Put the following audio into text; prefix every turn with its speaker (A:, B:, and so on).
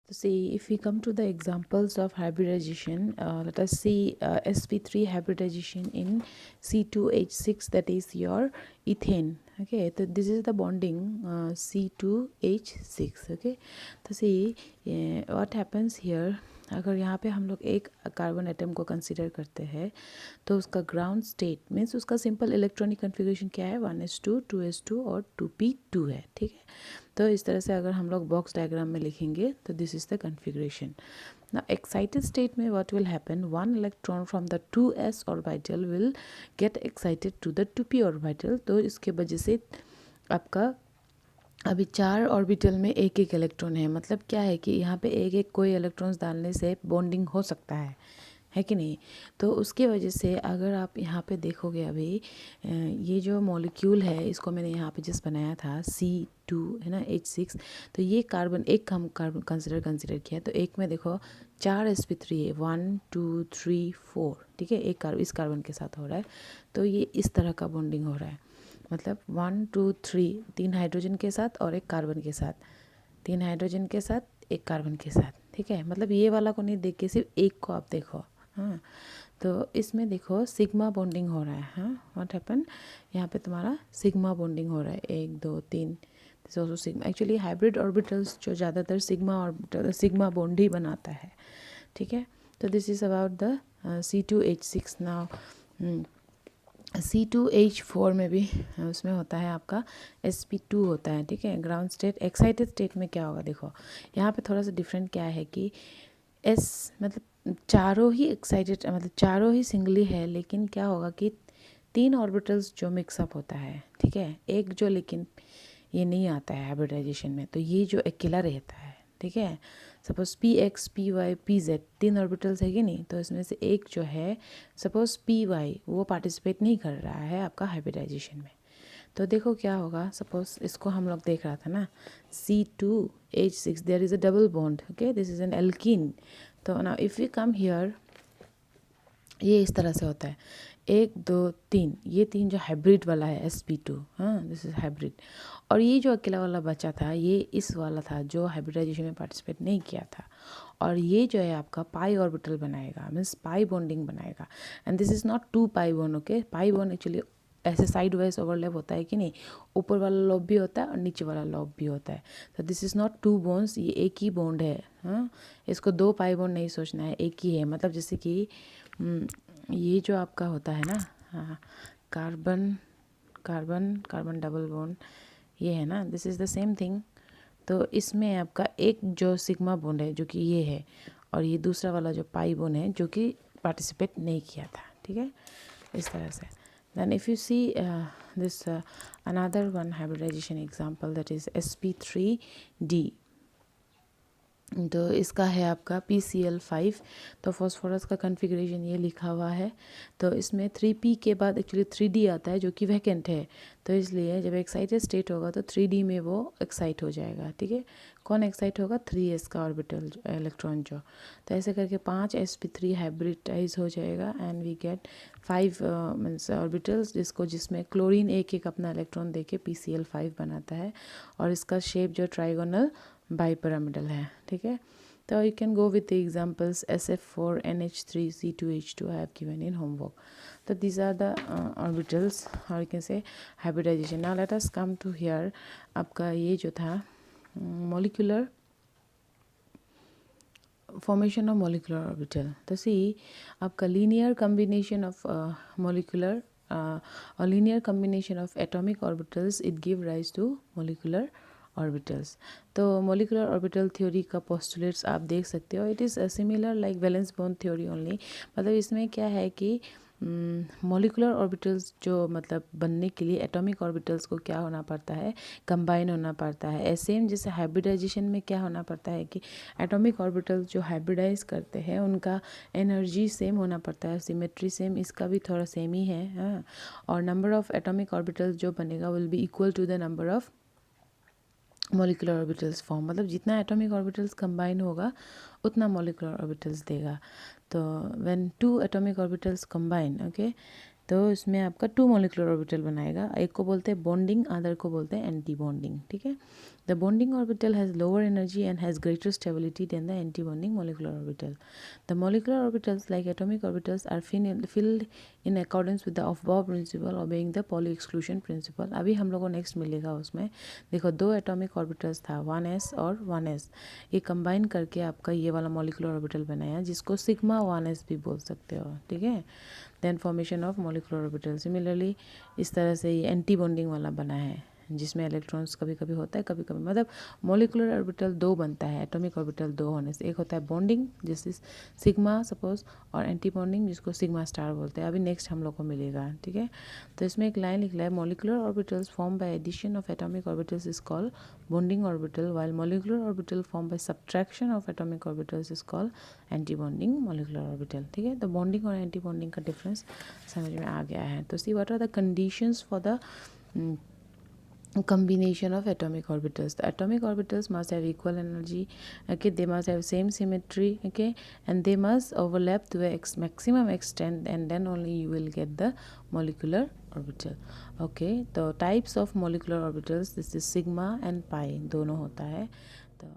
A: So see, if we come to the examples of hybridization, let us see sp3 hybridization in C2H6, that is your ethane. Okay, so this is the bonding C2H6. Okay, तो see what happens here. अगर यहाँ पे हम लोग एक carbon atom को consider करते हैं तो उसका ग्राउंड स्टेट मीन्स उसका सिंपल इलेक्ट्रॉनिक कन्फिग्रेशन क्या है, 1s2 2s2 और 2p2 है. ठीक है, तो इस तरह से अगर हम लोग बॉक्स डायग्राम में लिखेंगे तो this is the configuration. Now excited state में what will happen, one electron from the 2s orbital will get excited to the 2p orbital. तो इसके वजह से आपका अभी 4 ऑर्बिटल में एक एक इलेक्ट्रॉन है. मतलब क्या है कि यहाँ पे एक एक कोई इलेक्ट्रॉन्स डालने से बॉन्डिंग हो सकता है कि नहीं. तो उसके वजह से अगर आप यहाँ पे देखोगे अभी ये जो मॉलिक्यूल है इसको मैंने यहाँ पे जस्ट बनाया था C2 है ना H6. तो ये कार्बन एक हम कार्बन कंसिडर किया तो एक में देखो 4 sp3 है, 1 2 3 4. ठीक है, एक इस कार्बन के साथ हो रहा है. तो ये इस तरह का बॉन्डिंग हो रहा है. मतलब 1 2 3 3 हाइड्रोजन के साथ और एक कार्बन के साथ, 3 हाइड्रोजन के साथ एक कार्बन के साथ. ठीक है, मतलब ये वाला को नहीं देख के सिर्फ एक को आप देखो. हाँ, तो इसमें देखो सिग्मा बॉन्डिंग हो रहा है. हाँ, व्हाट हैपन, यहाँ पे तुम्हारा सिग्मा बॉन्डिंग हो रहा है 1 2 3. So sigma actually hybrid orbitals जो ज़्यादातर सिग्मा ऑर्बिटल सिग्मा बॉन्ड ही बनाता है. ठीक है, तो this is about the C2H6. Now C2H4 में भी उसमें होता है आपका sp2 होता है. ठीक है, ग्राउंड स्टेट. एक्साइटेड स्टेट में क्या होगा देखो, यहाँ पे थोड़ा सा डिफरेंट क्या है कि मतलब चारों ही एक्साइटेड मतलब चारों ही सिंगली है, लेकिन क्या होगा कि 3 ऑर्बिटल्स जो मिक्सअप होता है. ठीक है, एक जो लेकिन ये नहीं आता है हाइब्रिडाइजेशन में, तो ये जो अकेला रहता है. ठीक है, suppose px py pz 3 orbitals है कि नहीं, तो इसमें से एक जो है सपोज py वो पार्टिसिपेट नहीं कर रहा है आपका हाइब्रिडाइजेशन में. तो देखो क्या होगा, सपोज इसको हम लोग देख रहा था ना C2H6, there is a double bond. Okay, this is an alkene. तो ना इफ़ यू कम हियर, ये इस तरह से होता है 1 2 3. ये 3 जो हाइब्रिड वाला है sp2. हाँ, दिस इज हाइब्रिड. और ये जो अकेला वाला बचा था ये इस वाला था जो हाइब्रिडाइजेशन में पार्टिसिपेट नहीं किया था. और ये जो है आपका पाई ऑर्बिटल बनाएगा, मीन्स पाई बॉन्डिंग बनाएगा. And this is not 2 pi bond. Okay, pi bond actually ऐसे साइड वाइज ओवरलैप होता है कि नहीं, ऊपर वाला लॉब भी होता है और नीचे वाला लॉब भी होता है. तो दिस इज़ नॉट 2 बॉन्ड्स, ये एक ही बॉन्ड है. हाँ, इसको 2 पाई बॉन्ड नहीं सोचना है, एक ही है. मतलब जैसे कि ये जो आपका होता है ना, हाँ, carbon carbon carbon double bond ये है ना, this is the same thing. तो इसमें आपका एक जो सिग्मा बॉन्ड है जो कि ये है, और ये दूसरा वाला जो पाई बॉन्ड है जो कि पार्टिसिपेट नहीं किया था. ठीक है, इस तरह से. Then if you see this another one hybridisation example, that is sp3d. तो इसका है आपका PCl5. तो फॉस्फोरस का कन्फिग्रेशन ये लिखा हुआ है. तो इसमें 3p के बाद एक्चुअली 3d आता है जो कि वैकेंट है. तो इसलिए जब एक्साइटेड स्टेट होगा तो 3d में वो एक्साइट हो जाएगा. ठीक है, कौन एक्साइट होगा, 3s का ऑर्बिटल इलेक्ट्रॉन जो. तो ऐसे करके 5 sp3 हाइब्रिडाइज हो जाएगा and we get 5 means orbitals जिसमें क्लोरीन एक एक अपना इलेक्ट्रॉन दे के PCl5 बनाता है. और इसका शेप जो ट्राइगोनल बाईपिरामिडल है. ठीक है, तो you can go with the examples SF4 NH3 C2H2 I have given in homework. तो दीज आर द ऑर्बिटल्स और you can say hybridisation. Now let us come to here. आपका ये जो था molecular formation of molecular orbital. तो see आपका linear combination of molecular और linear combination of atomic orbitals it give rise to molecular orbitals. तो molecular orbital theory का postulates आप देख सकते हो. It is similar like valence bond theory only. मतलब इसमें क्या है कि मॉलिक्यूलर ऑर्बिटल्स जो मतलब बनने के लिए एटॉमिक ऑर्बिटल्स को क्या होना पड़ता है, कंबाइन होना पड़ता है. सेम जैसे हाइब्रिडाइजेशन में क्या होना पड़ता है कि एटॉमिक ऑर्बिटल्स जो हाइब्रिडाइज करते हैं उनका एनर्जी सेम होना पड़ता है, सिमेट्री सेम. इसका भी थोड़ा सेम ही है. हाँ, और नंबर ऑफ एटॉमिक ऑर्बिटल्स जो बनेगा will be equal to the number of molecular orbitals form. मतलब जितना एटॉमिक ऑर्बिटल्स कंबाइन होगा उतना मॉलिक्यूलर ऑर्बिटल्स देगा. तो when 2 atomic orbitals combine, okay, तो इसमें आपका 2 मॉलिक्यूलर ऑर्बिटल बनाएगा। एक को बोलते हैं बॉन्डिंग, अदर को बोलते हैं एंटी बॉन्डिंग, ठीक है। The bonding orbital has lower energy and has greater stability than the antibonding molecular orbital. The molecular orbitals like atomic orbitals are filled in accordance with the above principle obeying the Pauli exclusion principle। अभी हम लोगों को next मिलेगा उसमें। देखो 2 atomic orbitals था 1s और 1s, ये कंबाइन करके आपका ये वाला मॉलिक्यूलर ऑर्बिटल बनाया जिसको सिग्मा 1s भी बोल सकते हो, ठीक है। Then formation of molecular orbital, similarly इस तरह से ये एंटी बॉन्डिंग वाला बना है जिसमें इलेक्ट्रॉन्स कभी कभी होता है कभी कभी, मतलब मॉलिक्यूलर ऑर्बिटल 2 बनता है एटॉमिक ऑर्बिटल 2 होने से। एक होता है बॉन्डिंग जिस सिग्मा सपोज, और एंटी बॉन्डिंग जिसको सिग्मा स्टार बोलते हैं। अभी नेक्स्ट हम लोग को मिलेगा, ठीक है। तो इसमें एक लाइन लिखा है molecular orbitals form by addition of atomic orbitals is called bonding orbital, while molecular orbital form by subtraction of atomic orbitals is called antibonding molecular orbital, ठीक है। तो बॉन्डिंग और एंटी बॉन्डिंग का difference समझ में आ गया है। तो see what are the conditions for the combination of atomic orbitals. The atomic orbitals must have equal energy, okay, they must have same symmetry, okay, and they must overlap to a maximum extent, and then only you will get the molecular orbital, okay। तो types of molecular orbitals, this is sigma and pi दोनों होता है। तो